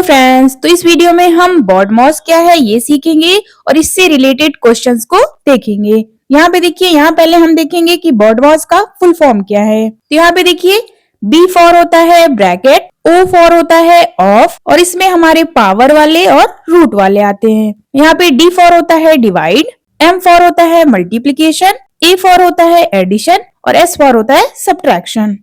Friends, तो इस video में हम BODMAS क्या है ये सीखेंगे और इससे रिलेटेड क्वेश्चंस को देखेंगे। यहाँ पे देखिए, यहाँ पहले हम देखेंगे कि BODMAS का फुल फॉर्म क्या है। तो यहाँ पे देखिए, B फॉर होता है ब्रैकेट, O फॉर होता है ऑफ और इसमें हमारे पावर वाले और रूट वाले आते हैं। यहाँ पे D फॉर होता है डिवाइड, M फॉर होता है मल्टीप्लीकेशन, A फॉर होता है एडिशन और S फॉर होता है सब्ट्रैक्शन।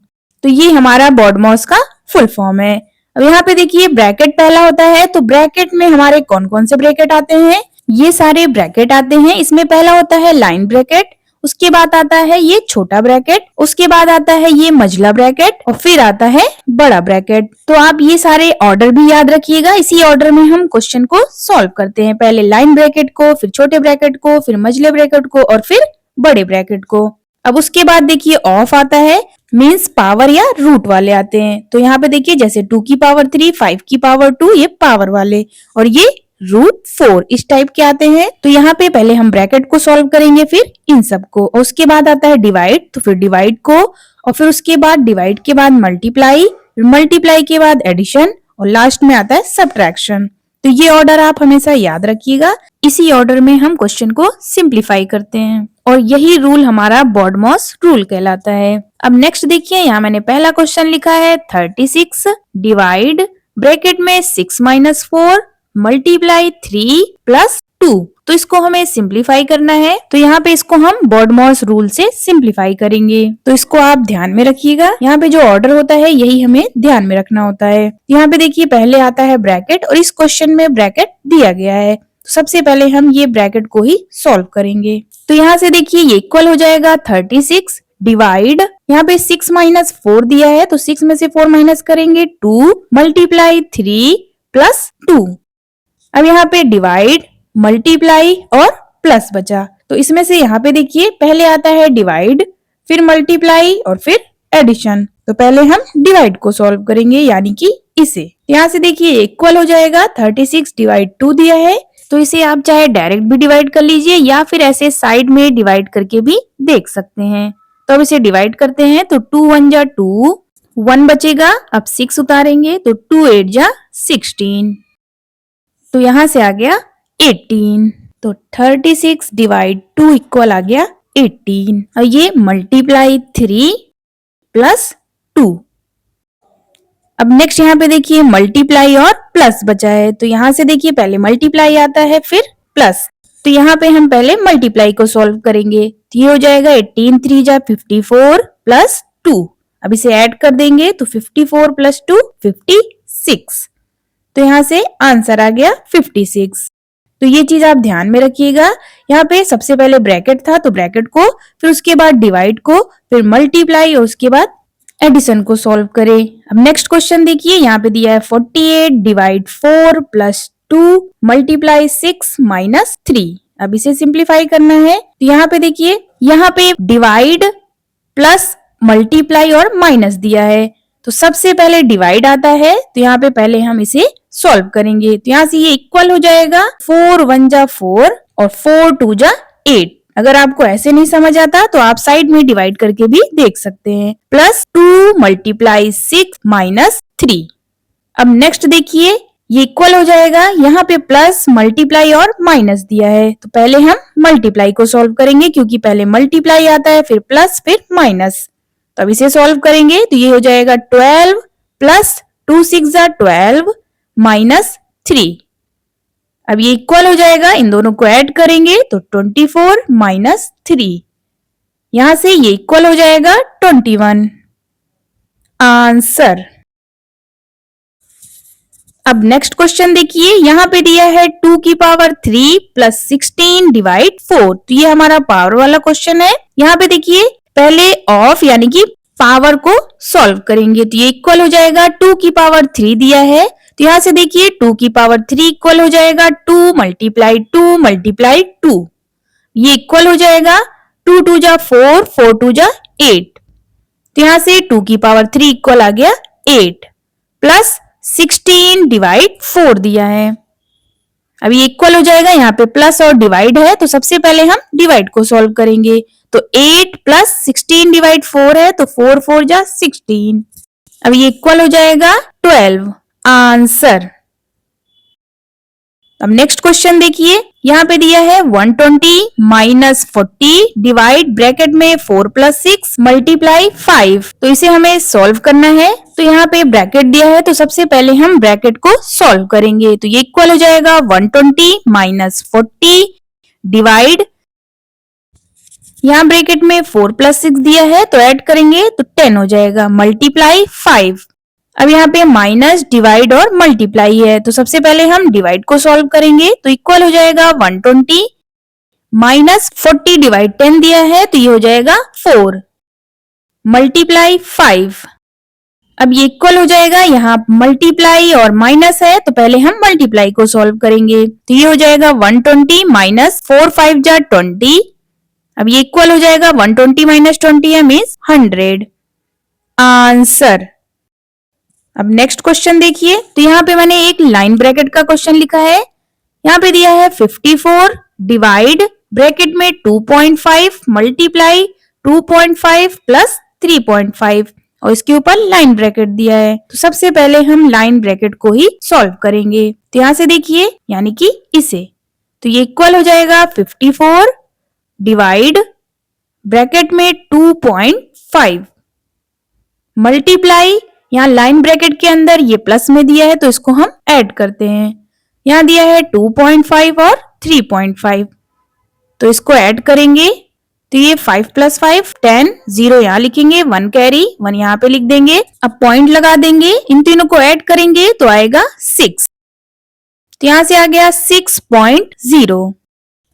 तो ये हमारा BODMAS का फुल फॉर्म है। अब यहाँ पे देखिए, ब्रैकेट पहला होता है, तो ब्रैकेट में हमारे कौन कौन से ब्रैकेट आते हैं, ये सारे ब्रैकेट आते हैं। इसमें पहला होता है लाइन ब्रैकेट, उसके बाद आता है ये छोटा ब्रैकेट, उसके बाद आता है ये मझला ब्रैकेट और फिर आता है बड़ा ब्रैकेट। तो आप ये सारे ऑर्डर भी याद रखिएगा। इसी ऑर्डर में हम क्वेश्चन को सॉल्व करते हैं। पहले लाइन ब्रैकेट को, फिर छोटे ब्रैकेट को, फिर मझले ब्रैकेट को और फिर बड़े ब्रैकेट को। अब उसके बाद देखिए ऑफ आता है, मीन्स पावर या रूट वाले आते हैं। तो यहाँ पे देखिए, जैसे 2 की पावर 3, 5 की पावर 2, ये पावर वाले और ये रूट 4 इस टाइप के आते हैं। तो यहाँ पे पहले हम ब्रैकेट को सॉल्व करेंगे, फिर इन सबको, और उसके बाद आता है डिवाइड, तो फिर डिवाइड को, और फिर उसके बाद डिवाइड के बाद मल्टीप्लाई, मल्टीप्लाई के बाद एडिशन और लास्ट में आता है सब्ट्रैक्शन। तो ये ऑर्डर आप हमेशा याद रखिएगा। इसी ऑर्डर में हम क्वेश्चन को सिंप्लीफाई करते हैं और यही रूल हमारा BODMAS रूल कहलाता है। अब नेक्स्ट देखिए, यहाँ मैंने पहला क्वेश्चन लिखा है 36 डिवाइड ब्रैकेट में 6 माइनस 4 मल्टीप्लाई 3 प्लस 2। तो इसको हमें सिंप्लीफाई करना है। तो यहाँ पे इसको हम BODMAS रूल से सिंप्लीफाई करेंगे। तो इसको आप ध्यान में रखिएगा। यहाँ पे जो ऑर्डर होता है यही हमें ध्यान में रखना होता है। यहाँ पे देखिए, पहले आता है ब्रैकेट और इस क्वेश्चन में ब्रैकेट दिया गया है। तो सबसे पहले हम ये ब्रैकेट को ही सॉल्व करेंगे। तो यहाँ से देखिए, ये इक्वल हो जाएगा 36 डिवाइड, यहाँ पे 6 माइनस 4 दिया है, तो 6 में से 4 माइनस करेंगे 2 मल्टीप्लाई 3 प्लस 2। अब यहाँ पे डिवाइड, मल्टीप्लाई और प्लस बचा। तो इसमें से यहाँ पे देखिए, पहले आता है डिवाइड, फिर मल्टीप्लाई और फिर एडिशन। तो पहले हम डिवाइड को सॉल्व करेंगे, यानी कि इसे। यहाँ से देखिए, इक्वल हो जाएगा 36 डिवाइड 2 दिया है, तो इसे आप चाहे डायरेक्ट भी डिवाइड कर लीजिए या फिर ऐसे साइड में डिवाइड करके भी देख सकते हैं। तो अब इसे डिवाइड करते हैं, तो 2 1 जा 2, 1 बचेगा। अब 6 उतारेंगे तो 2 8 जा 16, तो यहाँ से आ गया 18। तो 36 डिवाइड 2 इक्वल आ गया 18 और ये मल्टीप्लाई 3 प्लस 2। अब नेक्स्ट यहाँ पे देखिए, मल्टीप्लाई और प्लस बचा है। तो यहाँ से देखिए, पहले मल्टीप्लाई आता है फिर प्लस। तो यहाँ पे हम पहले मल्टीप्लाई को सॉल्व करेंगे। तो ये हो जाएगा 18 3 जा 54 प्लस 2। अब इसे ऐड कर देंगे, तो 54 प्लस 2 56। तो यहाँ से आंसर आ गया 56। तो ये चीज आप ध्यान में रखिएगा। यहाँ पे सबसे पहले ब्रैकेट था, तो ब्रैकेट को, फिर उसके बाद डिवाइड को, फिर मल्टीप्लाई और उसके बाद एडिशन को सॉल्व करें। अब नेक्स्ट क्वेश्चन देखिए, यहाँ पे दिया है 48 डिवाइड 4 प्लस 2 मल्टीप्लाई 6 माइनस 3। अब इसे सिंप्लीफाई करना है। तो यहाँ पे देखिए, यहाँ पे डिवाइड प्लस मल्टीप्लाई और माइनस दिया है। तो सबसे पहले डिवाइड आता है, तो यहाँ पे पहले हम इसे सॉल्व करेंगे। तो यहाँ से ये इक्वल हो जाएगा 4 1 जा 4 और 4 2 जा 8। अगर आपको ऐसे नहीं समझ आता तो आप साइड में डिवाइड करके भी देख सकते हैं। Plus 2 multiply 6 minus 3। अब नेक्स्ट देखिए, ये इक्वल हो जाएगा, यहाँ पे प्लस मल्टीप्लाई और माइनस दिया है। तो पहले हम मल्टीप्लाई को सॉल्व करेंगे, क्योंकि पहले मल्टीप्लाई आता है फिर प्लस फिर माइनस। तो अब इसे सॉल्व करेंगे, तो ये हो जाएगा 12 प्लस 2 6 जा 12 माइनस 3। अब ये इक्वल हो जाएगा, इन दोनों को ऐड करेंगे तो 24 माइनस 3। यहां से ये इक्वल हो जाएगा 21। आंसर। अब नेक्स्ट क्वेश्चन देखिए, यहाँ पे दिया है 2 की पावर 3 प्लस 16 डिवाइड 4। तो ये हमारा पावर वाला क्वेश्चन है। यहाँ पे देखिए, पहले ऑफ यानी कि पावर को सॉल्व करेंगे। तो ये इक्वल हो जाएगा, 2 की पावर 3 दिया है, तो यहाँ से देखिए 2 की पावर 3 इक्वल हो जाएगा 2 मल्टीप्लाई 2 मल्टीप्लाई 2। ये इक्वल हो जाएगा 2 2 जा 4 4 2 जा 8। तो यहाँ से 2 की पावर 3 इक्वल आ गया 8 प्लस 16 डिवाइड 4 दिया है। अब ये इक्वल हो जाएगा, यहाँ पे प्लस और डिवाइड है, तो सबसे पहले हम डिवाइड को सॉल्व करेंगे। तो 8 प्लस 16 डिवाइड 4 है, तो 4 4 जा 16। अब ये इक्वल हो जाएगा 12। आंसर। अब नेक्स्ट क्वेश्चन देखिए, यहाँ पे दिया है 120 माइनस 40 डिवाइड ब्रैकेट में 4 प्लस 6 मल्टीप्लाई 5। तो इसे हमें सॉल्व करना है। तो यहाँ पे ब्रैकेट दिया है तो सबसे पहले हम ब्रैकेट को सॉल्व करेंगे। तो ये इक्वल हो जाएगा 120 माइनस 40 डिवाइड, यहाँ ब्रैकेट में 4 प्लस 6 दिया है तो ऐड करेंगे तो 10 हो जाएगा, मल्टीप्लाई 5। अब यहाँ पे माइनस डिवाइड और मल्टीप्लाई है तो सबसे पहले हम डिवाइड को सॉल्व करेंगे। तो इक्वल हो जाएगा 120 माइनस 40 डिवाइड 10 दिया है तो ये हो जाएगा 4 मल्टीप्लाई 5। अब ये इक्वल हो जाएगा, यहाँ मल्टीप्लाई और माइनस है तो पहले हम मल्टीप्लाई को सॉल्व करेंगे। तो ये हो जाएगा 120 माइनस 4 5 जा 20। अब ये इक्वल हो जाएगा 120 माइनस 20 है मीन्स 100 आंसर। अब नेक्स्ट क्वेश्चन देखिए, तो यहाँ पे मैंने एक लाइन ब्रैकेट का क्वेश्चन लिखा है। यहाँ पे दिया है 54 डिवाइड ब्रैकेट में 2.5 मल्टीप्लाई 2.5 प्लस 3.5 और इसके ऊपर लाइन ब्रैकेट दिया है। तो सबसे पहले हम लाइन ब्रैकेट को ही सॉल्व करेंगे। तो यहाँ से देखिए यानी कि इसे, तो ये इक्वल हो जाएगा 54 डिवाइड ब्रैकेट में 2.5 मल्टीप्लाई, यहाँ लाइन ब्रैकेट के अंदर ये प्लस में दिया है तो इसको हम ऐड करते हैं। यहाँ दिया है 2.5 और 3.5 तो इसको ऐड करेंगे तो ये 5 प्लस 5 10, 0 यहाँ लिखेंगे, 1 कैरी 1 यहाँ पे लिख देंगे। अब पॉइंट लगा देंगे, इन तीनों को ऐड करेंगे तो आएगा 6। तो यहाँ से आ गया 6.0।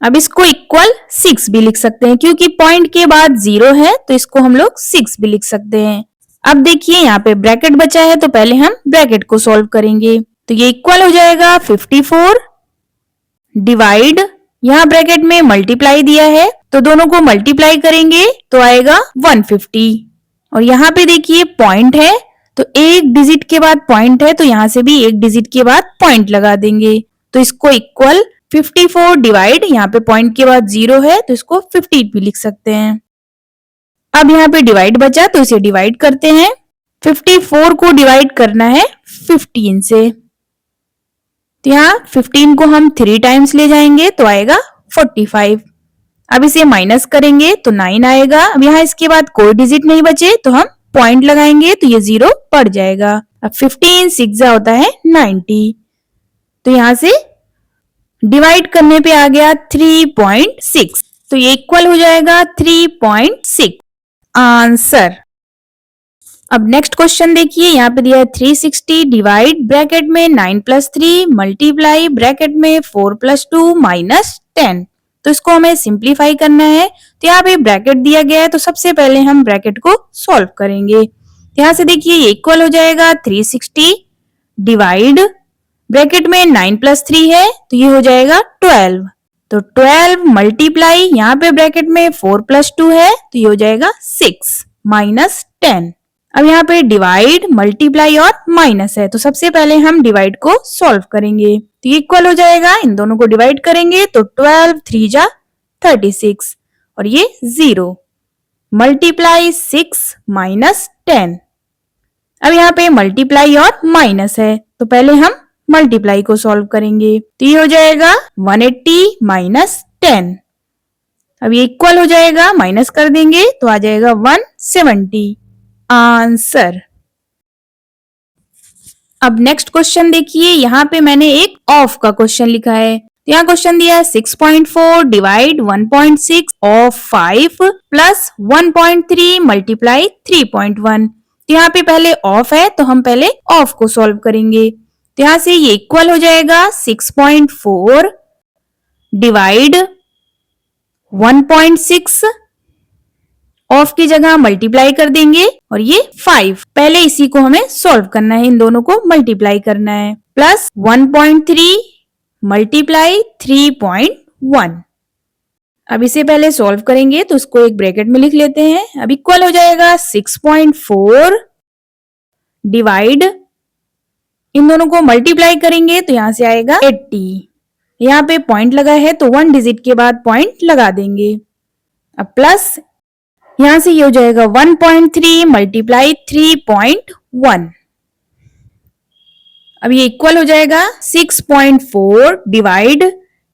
अब इसको इक्वल 6 भी लिख सकते हैं क्योंकि पॉइंट के बाद 0 है तो इसको हम लोग 6 भी लिख सकते हैं। अब देखिए यहाँ पे ब्रैकेट बचा है तो पहले हम ब्रैकेट को सॉल्व करेंगे। तो ये इक्वल हो जाएगा 54 डिवाइड, यहाँ ब्रैकेट में मल्टीप्लाई दिया है तो दोनों को मल्टीप्लाई करेंगे तो आएगा 150 और यहाँ पे देखिए पॉइंट है तो एक डिजिट के बाद पॉइंट है तो यहाँ से भी एक डिजिट के बाद पॉइंट लगा देंगे। तो इसको इक्वल 54 डिवाइड, यहाँ पे पॉइंट के बाद 0 है तो इसको 50 भी लिख सकते हैं। अब यहाँ पे डिवाइड बचा तो इसे डिवाइड करते हैं। 54 को डिवाइड करना है 15 से, तो यहाँ 15 को हम 3 टाइम्स ले जाएंगे तो आएगा 45। अब इसे माइनस करेंगे तो 9 आएगा। अब यहाँ इसके बाद कोई डिजिट नहीं बचे तो हम पॉइंट लगाएंगे तो ये 0 पड़ जाएगा। अब 15 6 होता है 90, तो यहाँ से डिवाइड करने पे आ गया 3.6 तो ये इक्वल हो जाएगा 3.6 आंसर। अब नेक्स्ट क्वेश्चन देखिए, यहाँ पे दिया है 360 डिवाइड ब्रैकेट में 9 प्लस 3 मल्टीप्लाई ब्रैकेट में 4 प्लस 2 माइनस 10। तो इसको हमें सिंप्लीफाई करना है। तो यहाँ पे ब्रैकेट दिया गया है तो सबसे पहले हम ब्रैकेट को सॉल्व करेंगे। यहाँ से देखिए ये इक्वल हो जाएगा 360 डिवाइड ब्रैकेट में 9 प्लस 3 है तो ये हो जाएगा 12। तो 12 मल्टीप्लाई, यहाँ पे ब्रैकेट में 4 प्लस 2 है तो ये हो जाएगा 6 माइनस 10। अब यहाँ पे डिवाइड मल्टीप्लाई और माइनस है तो सबसे पहले हम डिवाइड को सॉल्व करेंगे। तो ये इक्वल हो जाएगा, इन दोनों को डिवाइड करेंगे तो 12 3 जा 36 और ये 0 मल्टीप्लाई 6 माइनस 10। अब यहाँ पे मल्टीप्लाई और माइनस है तो पहले हम मल्टीप्लाई को सॉल्व करेंगे। तो ये हो जाएगा 180 माइनस 10। अब ये इक्वल हो जाएगा, माइनस कर देंगे तो आ जाएगा 170 आंसर। अब नेक्स्ट क्वेश्चन देखिए, यहाँ पे मैंने एक ऑफ का क्वेश्चन लिखा है। यहाँ क्वेश्चन दिया है 6.4 डिवाइड 1.6 ऑफ 5 प्लस 1.3 मल्टीप्लाई 3.1। तो यहाँ पे पहले ऑफ है तो हम पहले ऑफ को सॉल्व करेंगे। तो यहाँ से ये इक्वल हो जाएगा 6.4 डिवाइड 1.6, ऑफ की जगह मल्टीप्लाई कर देंगे और ये 5, पहले इसी को हमें सॉल्व करना है, इन दोनों को मल्टीप्लाई करना है, प्लस 1.3 मल्टीप्लाई 3.1। अब इसे पहले सॉल्व करेंगे तो इसको एक ब्रैकेट में लिख लेते हैं। अब इक्वल हो जाएगा 6.4 डिवाइड, इन दोनों को मल्टीप्लाई करेंगे तो यहाँ से आएगा 80। यहाँ पे पॉइंट लगा है तो 1 डिजिट के बाद पॉइंट लगा देंगे। अब प्लस यहां से ये हो जाएगा 1.3 मल्टीप्लाई 3.1। अब ये इक्वल हो जाएगा 6.4 डिवाइड,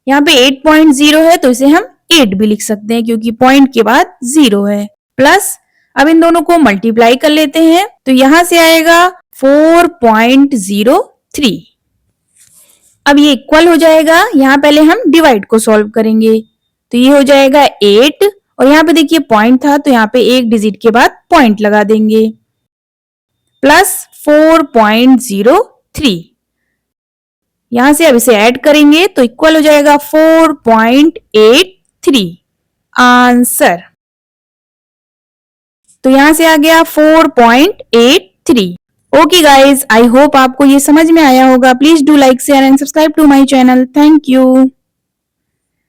यहाँ पे 8.0 है तो इसे हम 8 भी लिख सकते हैं क्योंकि पॉइंट के बाद 0 है, प्लस अब इन दोनों को मल्टीप्लाई कर लेते हैं तो यहां से आएगा 4.03। अब ये इक्वल हो जाएगा, यहाँ पहले हम डिवाइड को सॉल्व करेंगे तो ये हो जाएगा 8 और यहाँ पे देखिए पॉइंट था तो यहाँ पे एक डिजिट के बाद पॉइंट लगा देंगे, प्लस 4.03। यहां से अब इसे ऐड करेंगे तो इक्वल हो जाएगा 4.83 आंसर। तो यहां से आ गया 4.83। ओके गाइज, आई होप आपको ये समझ में आया होगा। Please do like share and subscribe to my channel. Thank you.